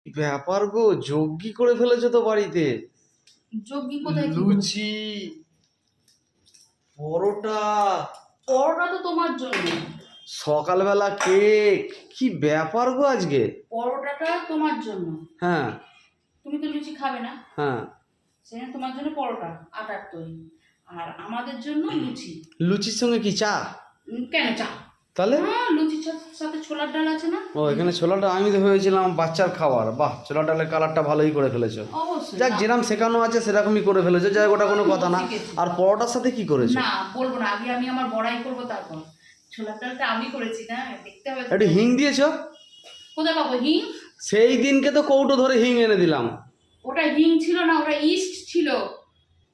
ব্যাপার গো, যজ্ঞি করে ফেলেছো তো বাড়িতে। যজ্ঞি কোথায়? লুচি, পরোটা। পরোটা তো তোমার জন্য। সকালবেলা কেক। কি ব্যাপার গো আজকে? পরোটাটা তোমার জন্য। হ্যাঁ। তুমি তো লুচি খাবে না। হ্যাঁ। সেজন্য তোমার জন্য পরোটা আটার তৈরি, আর আমাদের জন্য লুচি। লুচির সঙ্গে কি চা? কেন চা? তাহলে লুচির সাথে ছোলার ডাল আছে না? ও, এখানে ছোলাটা আমি তো ভেবেছিলাম বাচ্চার খাবার। বাহ, ছোলার ডালের কালারটা ভালোই করে ফেলেছো। অবশ্যই। যাক, যেরকম শেখানো আছে সেরকমই করে ফেলেছো, যাই ওটা কোনো কথা না। আর পরোটার সাথে কি করেছো? না বলবো না, আগে আমি আমার বড়াই করবো, তারপর ছোলার ডালটা আমি করেছি না, দেখতে হবে। একটু হিং দিয়েছো? কোথায় পাবো হিং? সেই দিনকে তো কৌটো ধরে হিং এনে দিলাম। ওটা হিং ছিল না, ওটা ইস্ট ছিল।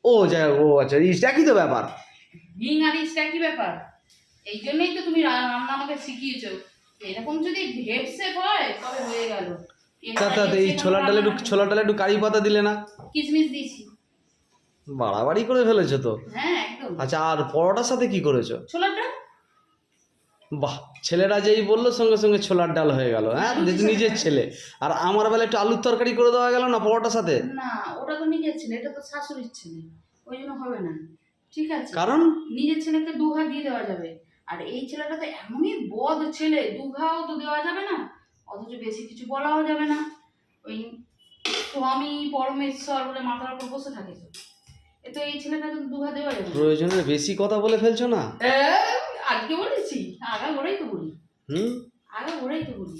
ও যাই হোক, ও আচ্ছা, ইস্ট একই তো ব্যাপার। হিং আর ইস্ট একই ব্যাপার। এই জন্যই তো তুমি রান্না আমাকে শিখিয়েছো। এরকম যদি ভেপসে হয় তবে হয়ে গেল। এই ছোলার ডালে একটু কারি পাতা দিলে না? কিশমিশ দিয়েছি। বাড়াবাড়ি করে ফেলেছো তো। হ্যাঁ একদম। আচ্ছা, আর পরোটার সাথে কি করেছো? ছোলার ডাল। বাহ, ছেলেরা যেই বললো সঙ্গে সঙ্গে ছোলার ডাল হয়ে গেল। হ্যাঁ, নিজের ছেলে। আর আমার বেলা একটু আলুর তরকারি করে দেওয়া গেল না পরোটার সাথে? না, ওটা তো নিজের ছেলে, এটা তো শাশুড়ির ছেলে, ওই জন্য হবে না। ঠিক আছে, কারণ নিজের ছেলেকে দুঘা দিয়ে দেওয়া যাবে। আর এই ছেলেটা তো এমনই বদ ছেলে, দুঘাও তো দেওয়া যাবে না, অথচ বেশি কিছু বলাও যাবে না। ওই স্বামী পরমেশ্বর বলে মাথার উপর বসে থাকে তো, এ তো এই ছেলেটা তো দুঘা দেওয়া যাবে না। প্রয়োজনের বেশি কথা বলে ফেলছো না? আজকে বলেছি, আগা গোড়াই তো বলি। আগা গোড়াই তো বলি,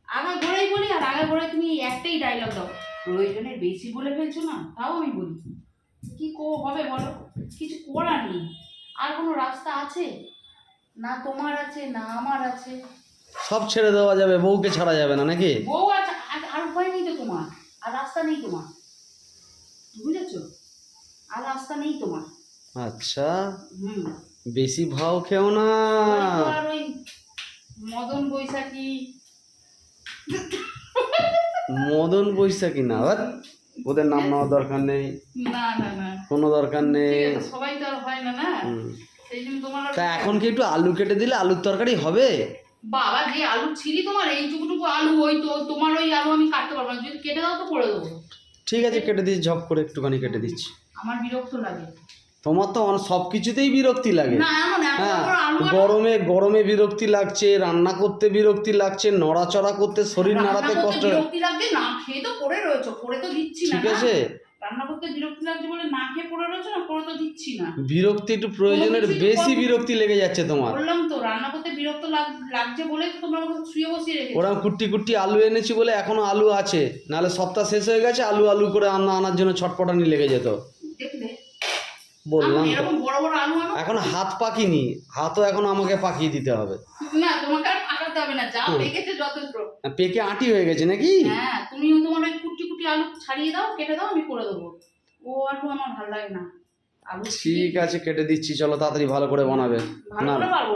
আগা গোড়াই বলি। আর আগা গোড়ায় তুমি একটাই ডায়লগ দাও, প্রয়োজনের বেশি বলে ফেলছো না, তাও আমি বলি। কি হবে বলো? কিছু করার নেই। আর কোনো রাস্তা আছে? না তোমার আছে, না আমার আছে। সব ছেড়ে দেওয়া যাবে, বউকে ছাড়া যাবে না নাকি? বউ আছে, আর উপায় নেই তো তোমার, আর রাস্তা নেই তোমার, বুঝেছো? আর রাস্তা নেই তোমার। আচ্ছা, বেশি ভাও খেও না। আর ওই মদন বৈশাখী। মদন বৈশাখী না, ওদের নাম নেওয়ার দরকার নেই। না না না, কোনো দরকার নেই। সবাই তো আর হয় না না, সেই জন্য তোমার। তা এখন কি একটু আলু কেটে দিলে আলুর তরকারি হবে? বাবা, যে আলু ছিলি তোমার, এইটুকুটুকু আলু, ওই তো তোমার ওই আলু আমি কাটতে পারবো না, যদি কেটে দাও তো করে দেবো। ঠিক আছে, কেটে দিচ্ছি, ঝপ করে একটুখানি কেটে দিচ্ছি। আমার বিরক্ত লাগে। তোমার তো সব কিছুতেই বিরক্তি লাগে। হ্যাঁ, গরমে গরমে বিরক্তি লাগছে, রান্না করতে বিরক্তি লাগছে, নড়াচড়া করতে, শরীর নাড়াতে কষ্ট। বিরক্তি লাগছে, না খেয়ে তো পড়ে রয়েছো, করে তো দিচ্ছি না। ঠিক আছে, রান্না করতে বিরক্তি লাগছে বলে না খেয়ে পড়ে রয়েছো না, করে তো দিচ্ছি না। বিরক্তি একটু প্রয়োজনের বেশি বিরক্তি লেগে যাচ্ছে তোমার। বললাম তো, রান্না করতে বিরক্ত লাগছে বলে তো তোমরা আমাকে শুয়ে বসিয়ে রেখেছো। ওরা কুটি কুটি আলু এনেছি বলে এখনো আলু আছে, নাহলে সপ্তাহ শেষ হয়ে গেছে, আলু আলু করে আনার জন্য ছটপটানি লেগে যেত। দেখলে বললাম এরকম বড় বড় আলু আনো। এখন হাত পাকিনি, হাতও এখন আমাকে পাকিয়ে দিতে হবে। না, তোমাকে আর পাকাতে হবে না, যা পেকেছে যথেষ্ট। পেকে আঁটি হয়ে গেছে নাকি? হ্যাঁ, তুমি তোমার ওই কুটি কুটি আলু ছাড়িয়ে দাও, কেটে দাও, আমি করে দেবো। ও আলু আমার ভালো লাগে না। আলু ঠিক আছে, কেটে দিচ্ছি, চলো তাড়াতাড়ি ভালো করে বানাবে। ভালো করে পারবো।